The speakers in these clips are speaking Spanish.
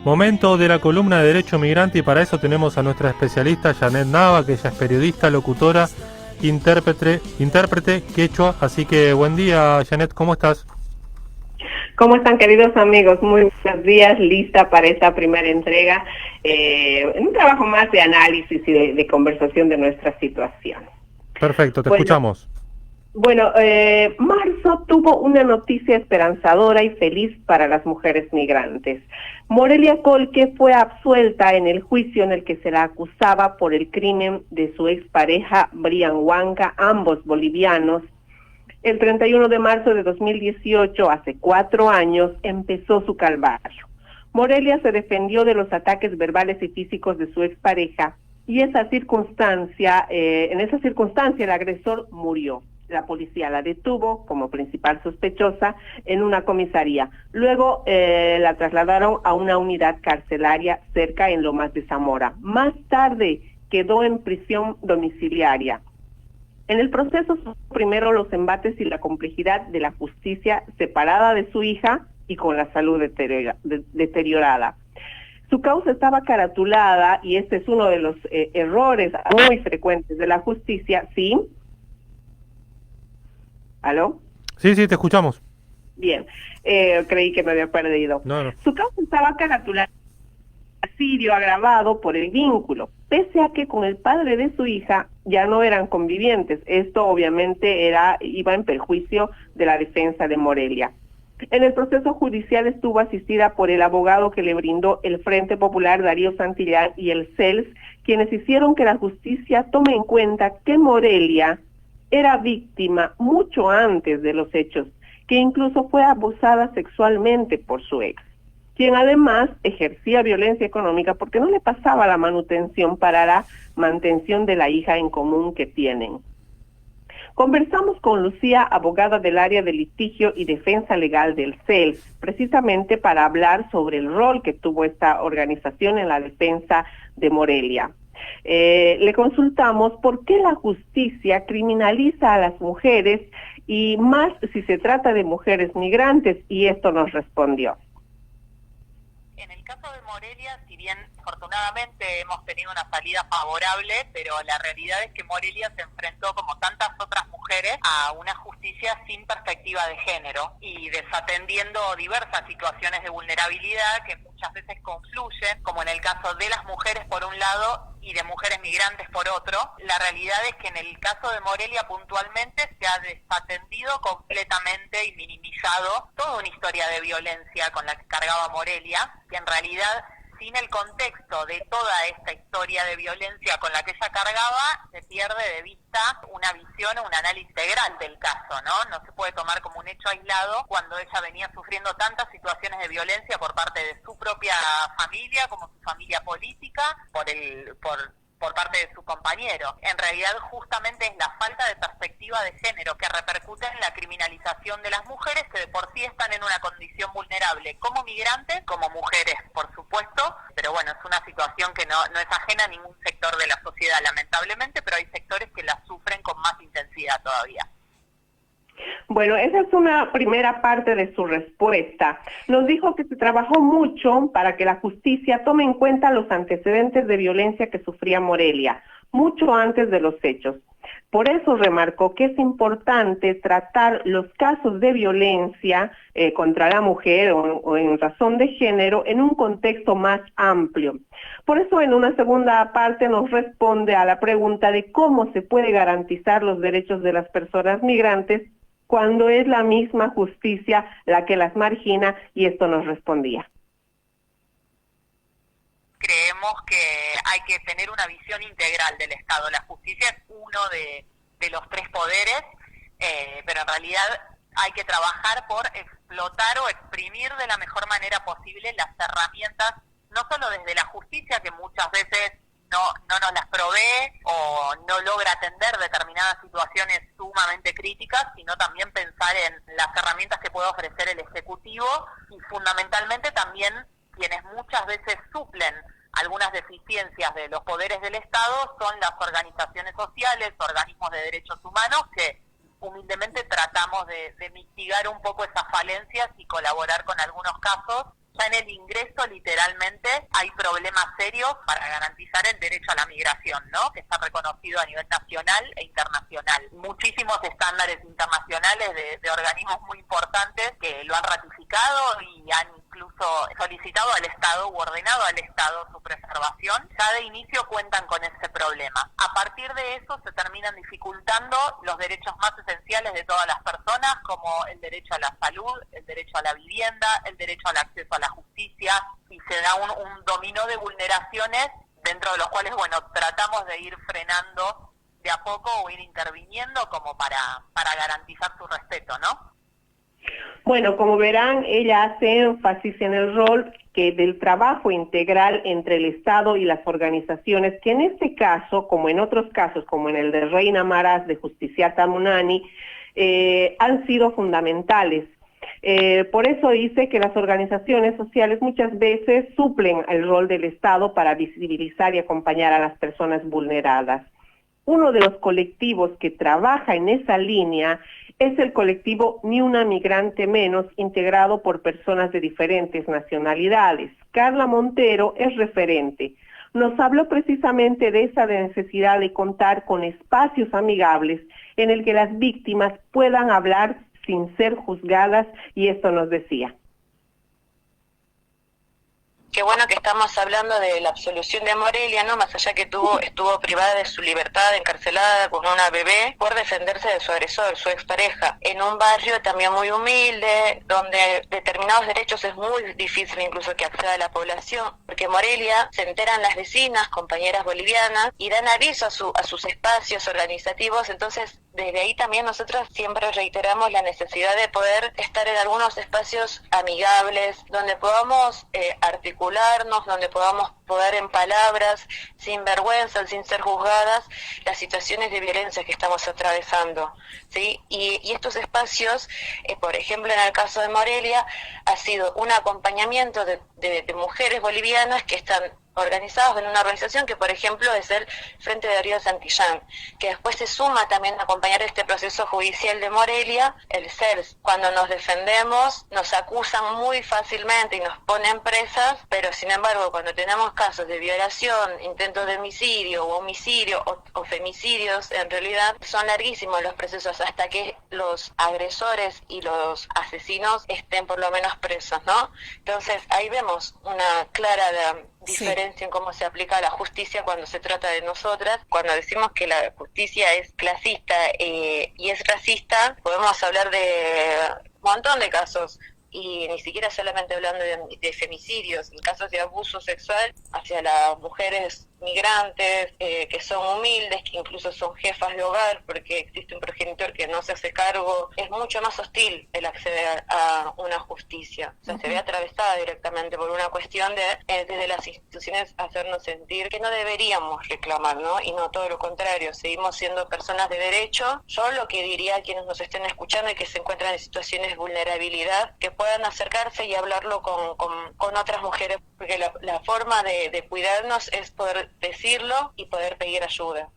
Momento de la columna de Derecho Migrante y para eso tenemos a nuestra especialista Janet Nava, que ella es periodista, locutora, intérprete quechua. Así que buen día, Janet, ¿cómo estás? ¿Cómo están, queridos amigos? Muy buenos días, lista para esta primera entrega, un trabajo más de análisis y de conversación de nuestra situación. Perfecto, te Bueno, escuchamos. Marzo tuvo una noticia esperanzadora y feliz para las mujeres migrantes. Morelia Colque fue absuelta en el juicio en el que se la acusaba por el crimen de su expareja Brian Huanca, ambos bolivianos. El 31 de marzo de 2018, hace 4 años, empezó su calvario. Morelia se defendió de los ataques verbales y físicos de su expareja y en esa circunstancia el agresor murió. La policía la detuvo como principal sospechosa en una comisaría. Luego la trasladaron a una unidad carcelaria cerca en Lomas de Zamora. Más tarde quedó en prisión domiciliaria. En el proceso, primero los embates y la complejidad de la justicia separada de su hija y con la salud deteriorada. Su causa estaba caratulada, y este es uno de los errores muy frecuentes de la justicia, ¿sí? ¿Aló? Sí, te escuchamos. Bien, creí que me había perdido. No. Su causa estaba caratulada, homicidio agravado por el vínculo, pese a que con el padre de su hija ya no eran convivientes. Esto obviamente iba en perjuicio de la defensa de Morelia. En el proceso judicial estuvo asistida por el abogado que le brindó el Frente Popular, Darío Santillán, y el CELS, quienes hicieron que la justicia tome en cuenta que Morelia era víctima mucho antes de los hechos, que incluso fue abusada sexualmente por su ex, quien además ejercía violencia económica porque no le pasaba la manutención para la mantención de la hija en común que tienen. Conversamos con Lucía, abogada del área de litigio y defensa legal del CELS, precisamente para hablar sobre el rol que tuvo esta organización en la defensa de Morelia. Le consultamos por qué la justicia criminaliza a las mujeres y más si se trata de mujeres migrantes, y esto nos respondió. En el caso de Morelia, si bien afortunadamente hemos tenido una salida favorable, pero la realidad es que Morelia se enfrentó, como tantas otras mujeres, a una justicia sin perspectiva de género y desatendiendo diversas situaciones de vulnerabilidad que muchas veces confluyen, como en el caso de las mujeres por un lado y de mujeres migrantes por otro. La realidad es que en el caso de Morelia puntualmente se ha desatendido completamente y minimizado toda una historia de violencia con la que cargaba Morelia, que en realidad sin el contexto de toda esta historia de violencia con la que ella cargaba, se pierde de vista una visión o un análisis integral del caso, ¿no? No se puede tomar como un hecho aislado cuando ella venía sufriendo tantas situaciones de violencia por parte de su propia familia, como su familia política, por parte de su compañero. En realidad justamente es la falta de perspectiva de género que repercute en la criminalización de las mujeres que de por sí están en una condición vulnerable como migrantes, como mujeres por supuesto, pero bueno, es una situación que no es ajena a ningún sector de la sociedad lamentablemente, pero hay sectores que la sufren con más intensidad todavía. Bueno, esa es una primera parte de su respuesta. Nos dijo que se trabajó mucho para que la justicia tome en cuenta los antecedentes de violencia que sufría Morelia, mucho antes de los hechos. Por eso remarcó que es importante tratar los casos de violencia contra la mujer o en razón de género en un contexto más amplio. Por eso en una segunda parte nos responde a la pregunta de cómo se puede garantizar los derechos de las personas migrantes cuando es la misma justicia la que las margina, y esto nos respondía. Creemos que hay que tener una visión integral del Estado. La justicia es uno de los tres poderes, pero en realidad hay que trabajar por explotar o exprimir de la mejor manera posible las herramientas, no solo desde la justicia, que muchas veces no nos las provee o no logra atender determinadas situaciones sumamente críticas, sino también pensar en las herramientas que puede ofrecer el Ejecutivo y fundamentalmente también quienes muchas veces suplen algunas deficiencias de los poderes del Estado son las organizaciones sociales, organismos de derechos humanos que humildemente tratamos de mitigar un poco esas falencias y colaborar con algunos casos Ya en el ingreso, literalmente, hay problemas serios para garantizar el derecho a la migración, ¿no? Que está reconocido a nivel nacional e internacional. Muchísimos estándares internacionales de organismos muy importantes que lo han ratificado y han incluso solicitado al Estado u ordenado al Estado su preservación. Ya de inicio cuentan con ese problema. A partir de eso se terminan dificultando los derechos más esenciales de todas las personas, como el derecho a la salud, el derecho a la vivienda, el derecho al acceso a la justicia, y se da un dominó de vulneraciones dentro de los cuales, bueno, tratamos de ir frenando de a poco o ir interviniendo como para garantizar su respeto, ¿no? Bueno, como verán, ella hace énfasis en el rol del trabajo integral entre el Estado y las organizaciones, que en este caso, como en otros casos, como en el de Reina Maras de Justiciata Munani, han sido fundamentales. Por eso dice que las organizaciones sociales muchas veces suplen el rol del Estado para visibilizar y acompañar a las personas vulneradas. Uno de los colectivos que trabaja en esa línea es el colectivo Ni una migrante menos, integrado por personas de diferentes nacionalidades. Carla Montero es referente. Nos habló precisamente de esa necesidad de contar con espacios amigables en el que las víctimas puedan hablar sin ser juzgadas, y esto nos decía. Qué bueno que estamos hablando de la absolución de Morelia, ¿no? Más allá que estuvo privada de su libertad, encarcelada con una bebé, por defenderse de su agresor, su expareja, en un barrio también muy humilde, donde determinados derechos es muy difícil incluso que acceda la población, porque Morelia se enteran las vecinas, compañeras bolivianas, y dan aviso a sus espacios organizativos. Entonces desde ahí también nosotros siempre reiteramos la necesidad de poder estar en algunos espacios amigables, donde podamos articularnos, donde podamos poder en palabras, sin vergüenza, sin ser juzgadas, las situaciones de violencia que estamos atravesando, ¿sí? Y estos espacios, por ejemplo en el caso de Morelia, ha sido un acompañamiento de mujeres bolivianas que están organizados en una organización que, por ejemplo, es el Frente de Río Santillán, que después se suma también a acompañar este proceso judicial de Morelia, el CERS. Cuando nos defendemos, nos acusan muy fácilmente y nos ponen presas, pero sin embargo, cuando tenemos casos de violación, intentos de homicidio o homicidio o femicidios, en realidad son larguísimos los procesos hasta que los agresores y los asesinos estén por lo menos presos, ¿no? Entonces, ahí vemos una clara diferencia en cómo se aplica la justicia cuando se trata de nosotras. Cuando decimos que la justicia es clasista y es racista, podemos hablar de un montón de casos, y ni siquiera solamente hablando de femicidios, en casos de abuso sexual hacia las mujeres migrantes, que son humildes, que incluso son jefas de hogar, porque existe un progenitor que no se hace cargo. Es mucho más hostil el acceder a una justicia. O sea, se ve atravesada directamente por una cuestión de, desde las instituciones, hacernos sentir que no deberíamos reclamar, ¿no? Y no todo lo contrario, seguimos siendo personas de derecho. Yo lo que diría a quienes nos estén escuchando y que se encuentran en situaciones de vulnerabilidad, que puedan acercarse y hablarlo con otras mujeres, porque la forma de cuidarnos es poder decirlo y poder pedir ayuda.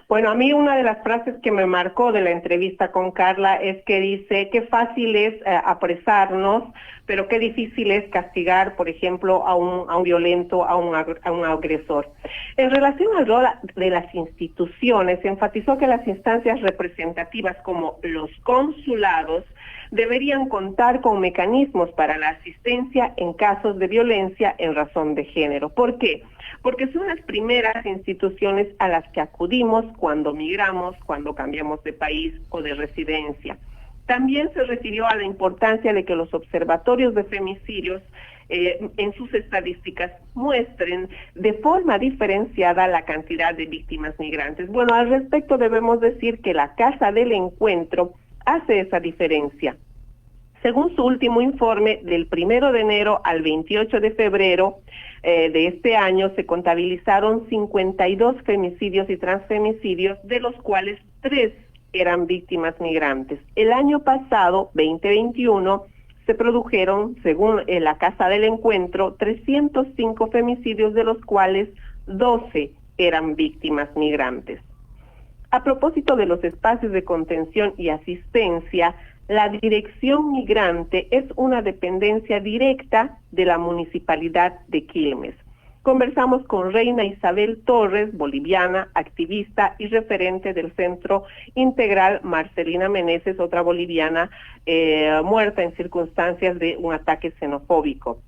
Bueno, a mí una de las frases que me marcó de la entrevista con Carla es que dice qué fácil es apresarnos, pero qué difícil es castigar, por ejemplo, a un violento, a un agresor. En relación al rol de las instituciones, enfatizó que las instancias representativas como los consulados deberían contar con mecanismos para la asistencia en casos de violencia en razón de género. ¿Por qué? Porque son las primeras instituciones a las que acudimos cuando migramos, cuando cambiamos de país o de residencia. También se refirió a la importancia de que los observatorios de femicidios en sus estadísticas muestren de forma diferenciada la cantidad de víctimas migrantes. Bueno, al respecto debemos decir que la Casa del Encuentro hace esa diferencia. Según su último informe, del 1 de enero al 28 de febrero de este año, se contabilizaron 52 femicidios y transfemicidios, de los cuales 3 eran víctimas migrantes. El año pasado, 2021, se produjeron, según la Casa del Encuentro, 305 femicidios, de los cuales 12 eran víctimas migrantes. A propósito de los espacios de contención y asistencia, La Dirección Migrante es una dependencia directa de la Municipalidad de Quilmes. Conversamos con Reina Isabel Torres, boliviana, activista y referente del Centro Integral Marcelina Meneses, otra boliviana muerta en circunstancias de un ataque xenofóbico.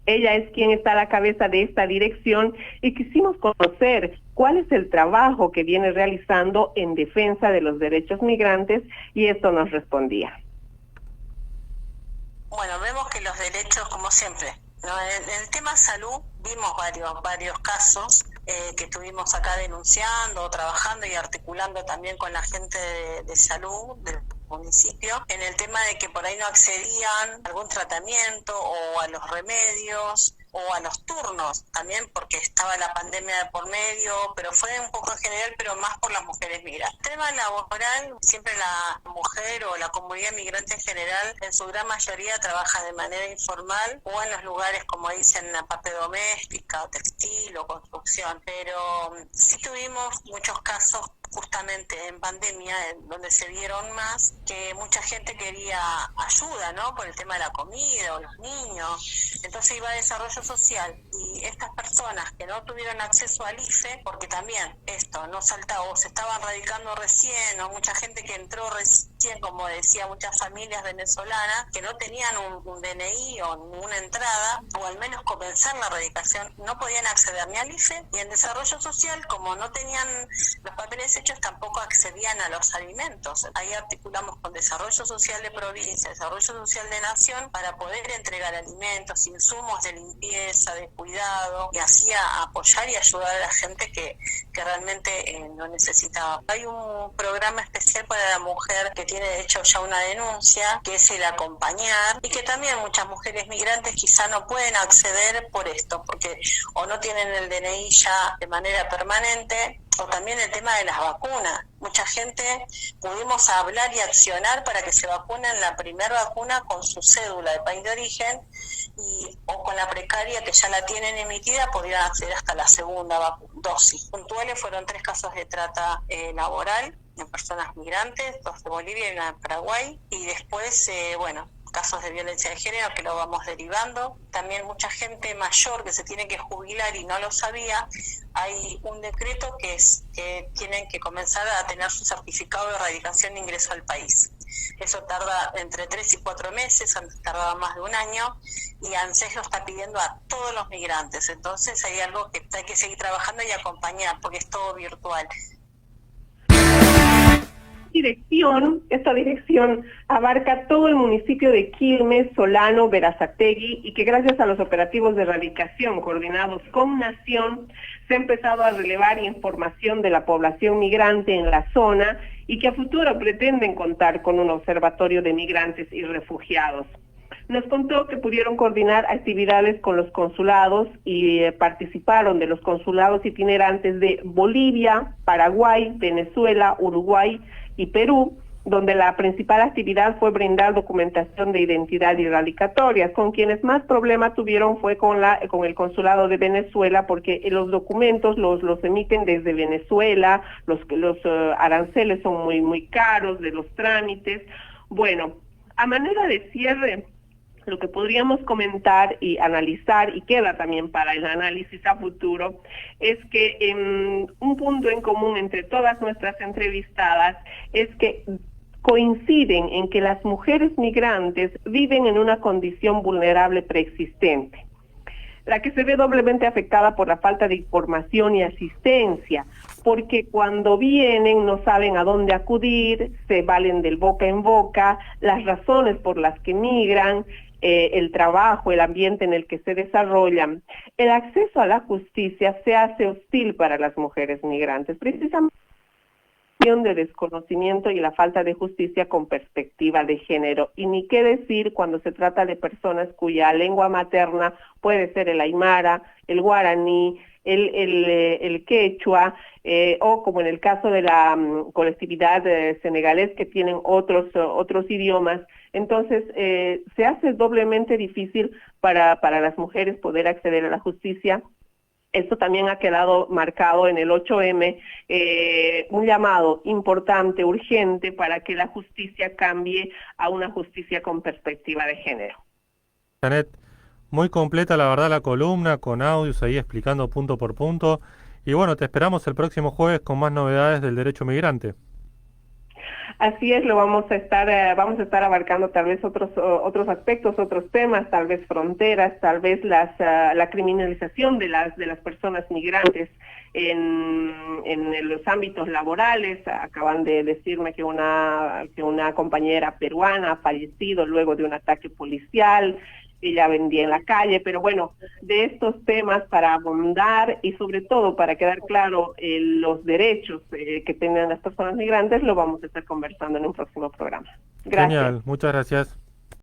Ella es quien está a la cabeza de esta dirección y quisimos conocer cuál es el trabajo que viene realizando en defensa de los derechos migrantes y esto nos respondía. Bueno, vemos que los derechos, como siempre, ¿no? En el tema salud vimos varios casos que estuvimos acá denunciando, trabajando y articulando también con la gente de salud del municipio, en el tema de que por ahí no accedían a algún tratamiento o a los remedios o a los turnos, también porque estaba la pandemia de por medio, pero fue un poco en general, pero más por las mujeres migrantes. El tema laboral, siempre la mujer o la comunidad migrante en general, en su gran mayoría trabaja de manera informal o en los lugares, como dicen, la parte doméstica, o textil o construcción, pero sí tuvimos muchos casos justamente en pandemia, donde se vieron más que mucha gente quería ayuda, ¿no? Por el tema de la comida o los niños. Entonces iba a desarrollo social y estas personas que no tuvieron acceso al IFE, porque también esto no saltaba o se estaban radicando recién, o mucha gente que entró recién, como decía, muchas familias venezolanas que no tenían un DNI o ninguna entrada, o al menos comenzar la radicación, no podían acceder ni al IFE, y en desarrollo social, como no tenían los papeles hechos, tampoco accedían a los alimentos. Ahí articulamos con Desarrollo Social de Provincia, Desarrollo Social de Nación, para poder entregar alimentos, insumos de limpieza, de cuidado, y así apoyar y ayudar a la gente que realmente lo necesitaba. Hay un programa especial para la mujer que tiene de hecho ya una denuncia, que es el acompañar, y que también muchas mujeres migrantes quizá no pueden acceder por esto, porque o no tienen el DNI ya de manera permanente, o también el tema de las vacunas. Mucha gente pudimos hablar y accionar para que se vacunen la primera vacuna con su cédula de país de origen, o con la precaria que ya la tienen emitida podrían acceder hasta la segunda dosis. Puntuales fueron 3 casos de trata laboral de personas migrantes, 2 de Bolivia y 1 de Paraguay, y después, casos de violencia de género que lo vamos derivando. También mucha gente mayor que se tiene que jubilar y no lo sabía. Hay un decreto que es que tienen que comenzar a tener su certificado de erradicación de ingreso al país. Eso tarda entre 3 y 4 meses, antes tardaba más de un año, y ANSES lo está pidiendo a todos los migrantes. Entonces hay algo que hay que seguir trabajando y acompañar, porque es todo virtual. Esta dirección abarca todo el municipio de Quilmes, Solano, Berazategui, y que gracias a los operativos de erradicación coordinados con Nación se ha empezado a relevar información de la población migrante en la zona y que a futuro pretenden contar con un observatorio de migrantes y refugiados. Nos contó que pudieron coordinar actividades con los consulados y participaron de los consulados itinerantes de Bolivia, Paraguay, Venezuela, Uruguay y Perú, donde la principal actividad fue brindar documentación de identidad y radicatorias. Con quienes más problema tuvieron fue con el consulado de Venezuela, porque los documentos los emiten desde Venezuela, los aranceles son muy caros de los trámites. Bueno, a manera de cierre, lo que podríamos comentar y analizar, y queda también para el análisis a futuro, es que un punto en común entre todas nuestras entrevistadas es que coinciden en que las mujeres migrantes viven en una condición vulnerable preexistente, la que se ve doblemente afectada por la falta de información y asistencia, porque cuando vienen no saben a dónde acudir, se valen del boca en boca, las razones por las que migran, el trabajo, el ambiente en el que se desarrollan. El acceso a la justicia se hace hostil para las mujeres migrantes, precisamente de desconocimiento y la falta de justicia con perspectiva de género. Y ni qué decir cuando se trata de personas cuya lengua materna puede ser el aymara, el guaraní, el quechua, o como en el caso de la colectividad senegalés, que tienen otros idiomas. Entonces se hace doblemente difícil para las mujeres poder acceder a la justicia Esto también ha quedado marcado en el 8M, un llamado importante, urgente, para que la justicia cambie a una justicia con perspectiva de género. Janet, muy completa la verdad la columna, con audios ahí explicando punto por punto. Y bueno, te esperamos el próximo jueves con más novedades del derecho migrante. Así es, lo vamos a estar abarcando tal vez otros aspectos, otros temas, tal vez fronteras, tal vez la criminalización de las personas migrantes en los ámbitos laborales. Acaban de decirme que una compañera peruana ha fallecido luego de un ataque policial. Ella vendía en la calle, pero bueno, de estos temas para abundar y sobre todo para quedar claro los derechos que tengan las personas migrantes, lo vamos a estar conversando en un próximo programa. Gracias. Genial, muchas gracias.